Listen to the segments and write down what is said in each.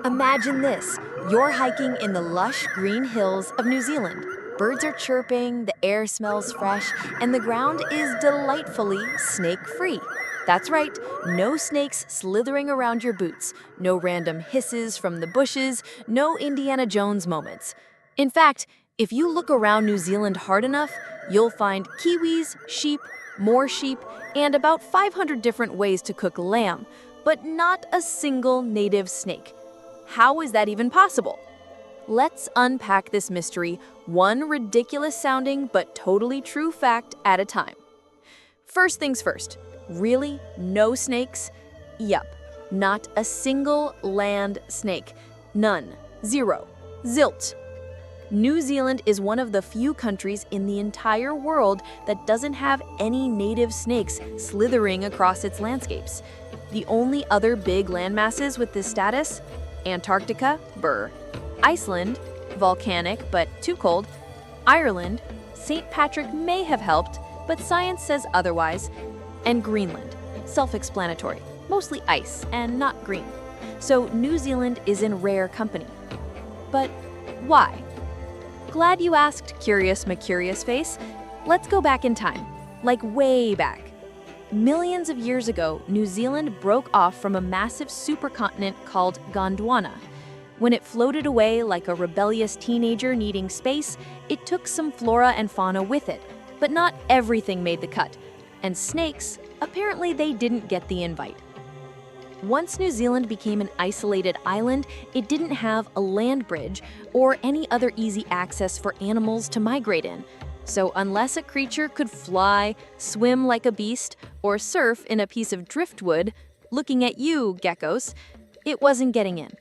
Imagine this. You're hiking in the lush green hills of New Zealand. Birds are chirping, the air smells fresh, and the ground is delightfully snake-free. That's right, no snakes slithering around your boots, no random hisses from the bushes, no Indiana Jones moments. In fact, if you look around New Zealand hard enough, you'll find kiwis, sheep, and about 500 different ways to cook lamb, but not a single native snake. How is that even possible? Let's unpack this mystery, one ridiculous-sounding but totally true fact at a time. First things first, really? No snakes? Yup, not a single land snake. None. Zero. Zilch. New Zealand is one of the few countries in the entire world that doesn't have any native snakes slithering across its landscapes. The only other big landmasses with this status? Antarctica, burr. Iceland, volcanic but too cold. Ireland, St. Patrick may have helped, but science says otherwise. And Greenland, self-explanatory, mostly ice and not green. So New Zealand is in rare company. But why? Glad you asked, Curious McCurious Face. Let's go back in time, like way back. Millions of years ago, New Zealand broke off from a massive supercontinent called Gondwana. When it floated away like a rebellious teenager needing space, it took some flora and fauna with it, but not everything made the cut. And snakes, apparently they didn't get the invite. Once New Zealand became an isolated island, it didn't have a land bridge or any other easy access for animals to migrate in. So unless a creature could fly, swim like a beast, or surf in a piece of driftwood, looking at you, geckos, it wasn't getting in.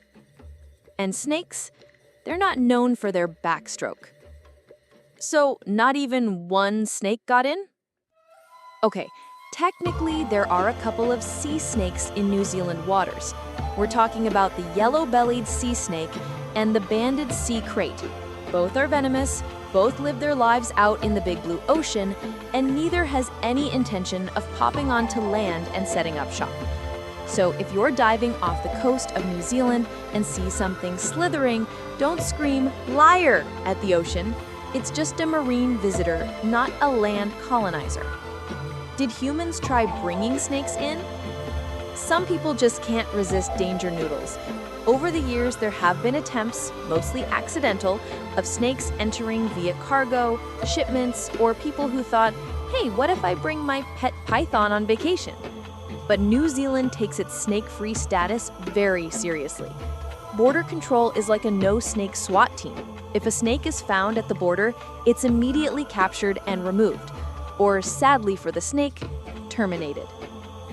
And snakes, they're not known for their backstroke. So not even one snake got in? Okay, technically there are a couple of sea snakes in New Zealand waters. We're talking about the yellow-bellied sea snake and the banded sea crate. Both are venomous, both live their lives out in the big blue ocean, and neither has any intention of popping onto land and setting up shop. So if you're diving off the coast of New Zealand and see something slithering, don't scream "liar" at the ocean. It's just a marine visitor, not a land colonizer. Did humans try bringing snakes in? Some people just can't resist danger noodles. Over the years, there have been attempts, mostly accidental, of snakes entering via cargo, shipments, or people who thought, hey, what if I bring my pet python on vacation? But New Zealand takes its snake-free status very seriously. Border control is like a no-snake SWAT team. If a snake is found at the border, it's immediately captured and removed, or sadly for the snake, terminated.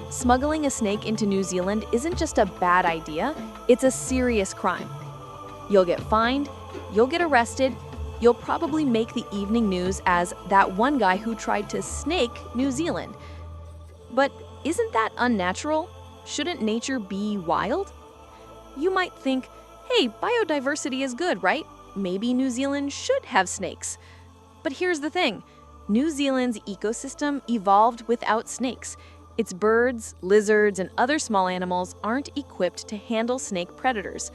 Smuggling a snake into New Zealand isn't just a bad idea, it's a serious crime. You'll get fined, you'll get arrested, you'll probably make the evening news as that one guy who tried to snake New Zealand. But isn't that unnatural? Shouldn't nature be wild? You might think, hey, biodiversity is good, right? Maybe New Zealand should have snakes. But here's the thing, New Zealand's ecosystem evolved without snakes. Its birds, lizards, and other small animals aren't equipped to handle snake predators.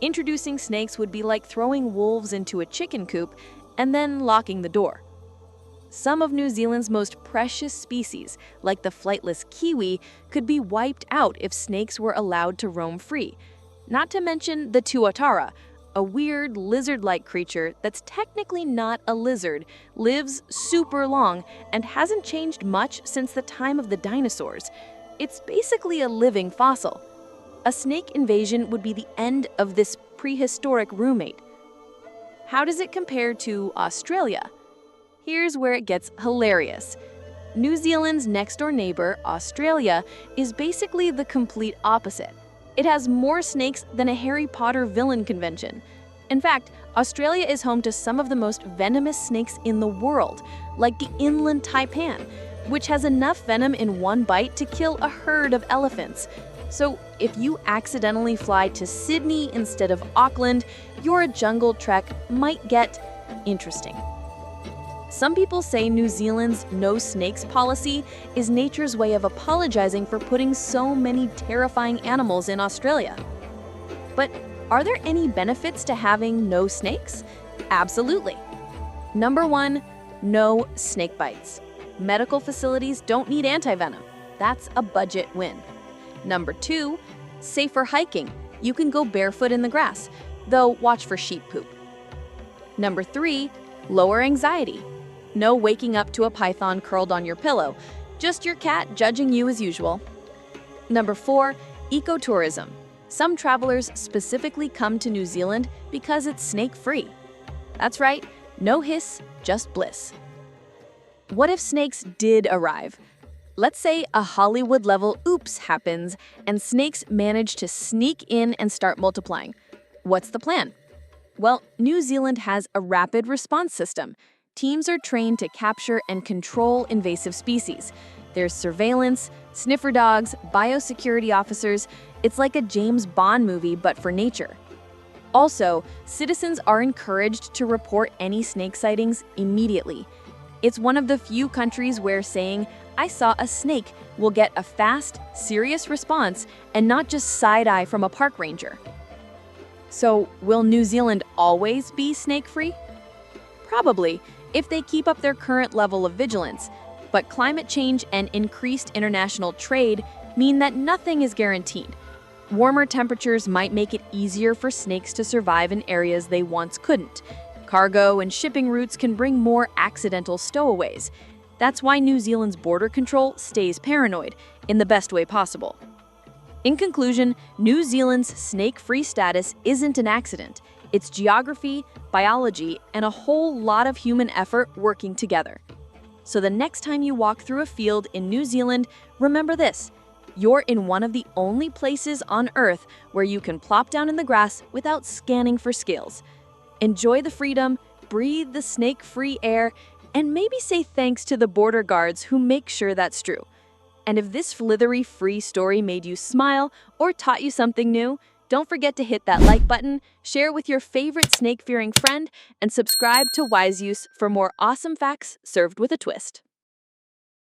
Introducing snakes would be like throwing wolves into a chicken coop and then locking the door. Some of New Zealand's most precious species, like the flightless kiwi, could be wiped out if snakes were allowed to roam free. Not to mention the tuatara, a weird lizard-like creature that's technically not a lizard, lives super long, and hasn't changed much since the time of the dinosaurs. It's basically a living fossil. A snake invasion would be the end of this prehistoric roommate. How does it compare to Australia? Here's where it gets hilarious. New Zealand's next-door neighbor, Australia, is basically the complete opposite. It has more snakes than a Harry Potter villain convention. In fact, Australia is home to some of the most venomous snakes in the world, like the inland taipan, which has enough venom in one bite to kill a herd of elephants. So if you accidentally fly to Sydney instead of Auckland, your jungle trek might get interesting. Some people say New Zealand's no snakes policy is nature's way of apologizing for putting so many terrifying animals in Australia. But Are there any benefits to having no snakes? Absolutely. Number 1, no snake bites. Medical facilities don't need antivenom. That's a budget win. Number 2, safer hiking. You can go barefoot in the grass, though watch for sheep poop. Number 3, lower anxiety. No waking up to a python curled on your pillow, just your cat judging you as usual. Number 4, ecotourism. Some travelers specifically come to New Zealand because it's snake-free. That's right, no hiss, just bliss. What if snakes did arrive? Let's say a Hollywood-level oops happens and snakes manage to sneak in and start multiplying. What's the plan? Well, New Zealand has a rapid response system. Teams are trained to capture and control invasive species. There's surveillance, sniffer dogs, biosecurity officers. It's like a James Bond movie, but for nature. Also, citizens are encouraged to report any snake sightings immediately. It's one of the few countries where saying, "I saw a snake," will get a fast, serious response and not just side-eye from a park ranger. So, will New Zealand always be snake-free? Probably, if they keep up their current level of vigilance. But climate change and increased international trade mean that nothing is guaranteed. Warmer temperatures might make it easier for snakes to survive in areas they once couldn't. Cargo and shipping routes can bring more accidental stowaways. That's why New Zealand's border control stays paranoid, in the best way possible. In conclusion, New Zealand's snake-free status isn't an accident. It's geography, biology, and a whole lot of human effort working together. So the next time you walk through a field in New Zealand, remember this: you're in one of the only places on Earth where you can plop down in the grass without scanning for skills. Enjoy the freedom, breathe the snake-free air, and maybe say thanks to the border guards who make sure that's true. And if this slithery-free story made you smile or taught you something new, don't forget to hit that like button, share with your favorite snake-fearing friend, and subscribe to Wiseuse for more awesome facts served with a twist.